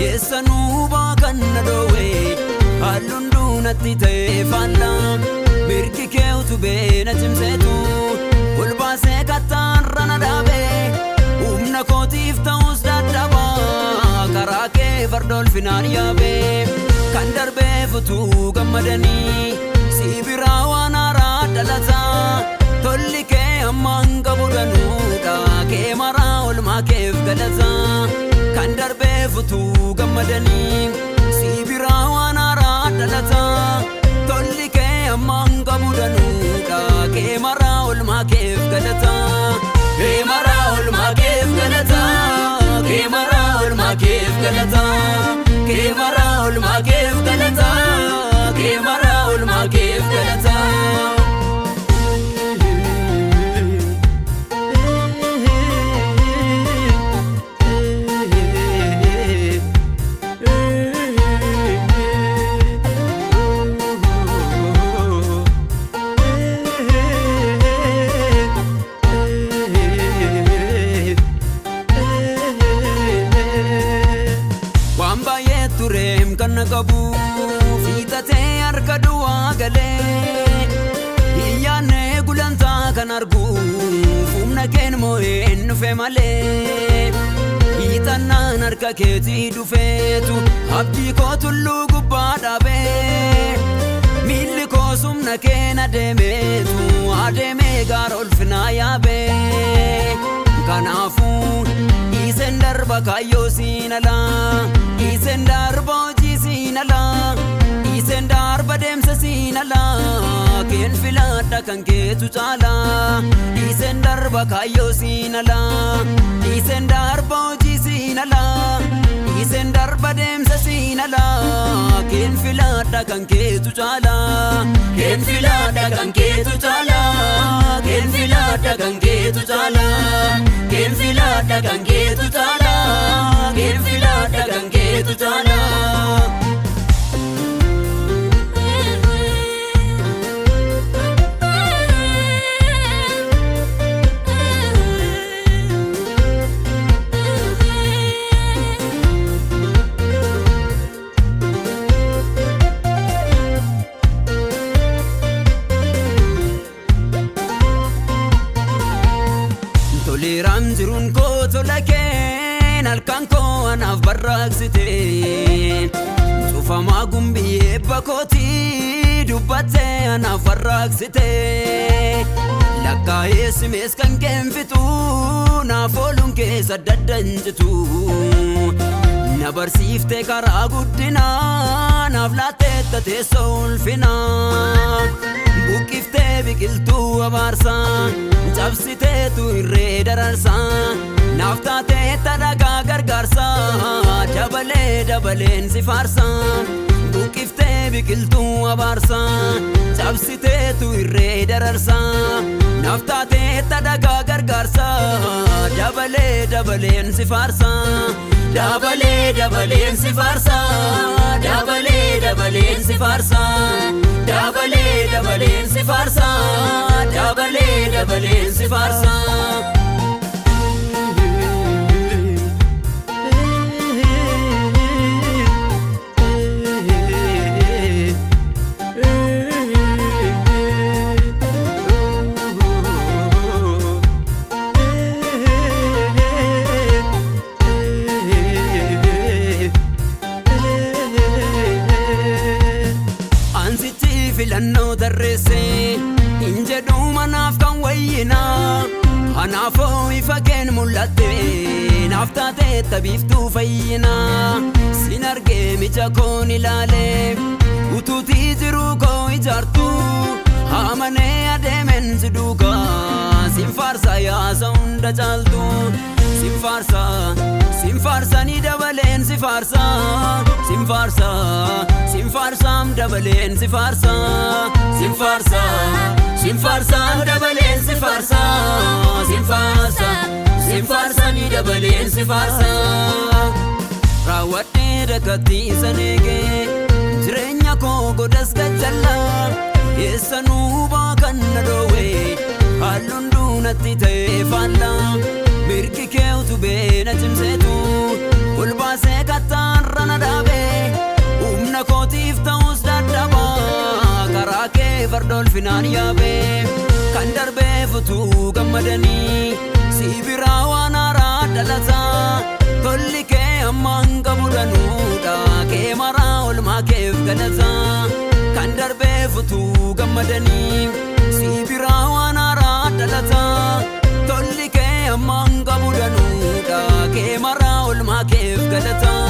Eessanu baakanna dhoowwe hallundu natti ta'e faalla mirgi kee utubee na cimseetu ol baasee kattaarra na dhaabee humna kootiif ta'us dadhabaa karaa kee fardolfinaan yaabee kan darbee futuu gammadanii si biraa waan haaraa dhalataa tolli kee hammaan qabu danuudha kee maraa olmaa keef galataa kan darbee futuu gammadanii si biraa waan haaraa dhalataa tolli kee hammaan qabu danuudha kee maraa olmaa keef galataa kee maraa olmaa keef galataa kee maraa olmaa keef galataa kee maraa olmaa keef galataa kee maraa olmaa keef galataa Kana qabu fiitatee harka duwwaa galee iyyaanne gulantaa kan argu humna keen moo'een dhufe malee hiixannaan harka keetii dhufeetu abdii koo tulluu gubbaa dhaabee miilli koo humna keen adeemee gaara ulfinaa yaabee kanaafuu isen darba kaayyoo siin alaa isen darba isen darba deemsa siin alaa keen filadha kan keetu caalaa isen darba kaayyoo siin alaa isen darba hojii siin alaa isen darba deemsa siin alaa keen filadha kan keetu caalaa keen filadha kan keetu caalaa keen filadha kan keetu caalaa keen filadha kan keetu caalaa keen filadha kan keetu caalaa Toleram jirun ko tolakeen halkan ko anaaf barraaqsite cufamaa gumbiyyee bakkootii dubbatte anaaf barraaqsite lakkaa'ee simees kan keenfitu naaf ooluun keessa daddanjitu na barsiifte karaa guddinaa naaf laattetta teessoo ulfinaa buqqiftee biqiltuu abaarsaa cabsiteetu irree dararsaa naaf taateetta dhagaa gargaarsaa dabaleen si faarsaa buqqiftee biqiltuu abaarsaa cabsiteetu irree dararsaa naaf taateetta dhagaa gargaarsaa dabaleen si faarsaa dabaleen si faarsaa dabaleen si faarsaa dabaleen si faarsaa dabaleen si faarsaa filannoo tarreessee hin jedhu manaaf kan wayyinaa anaafoo ifa keen mul'atte naaf taateetta biiftuu fayyinaa sin argee micha koon ilaalee utuutii jiruu koo ijaartu amanee adeemen si duukaa sin faarsaa yaasa hunda caaltu sin faarsaa ni dabaleen si faarsaa sin faarsaam dabaleen si faarsaa sin faarsaa dabaleen si faarsaa sin faarsaa ni dabaleen si faarsaa raawwadhee dakattiisa neegee jireenya koo godas gajjallaa eessanuu baakanna dhoowwe hallundu natti ta'e faallaa mirgi kee utubee na cimseetu ol baasee kattaan ulfinaan yaabee kan darbee futuu gammadanii si biraa waan haaraa dhalataa tolli kee ammaan qabuudhanuudha kee maraa olmaa keef galataa kan darbee futuu gammadanii si biraa waan haaraa dhalataa tolli kee ammaan qabuudhanuudha kee maraa olmaa keef galataa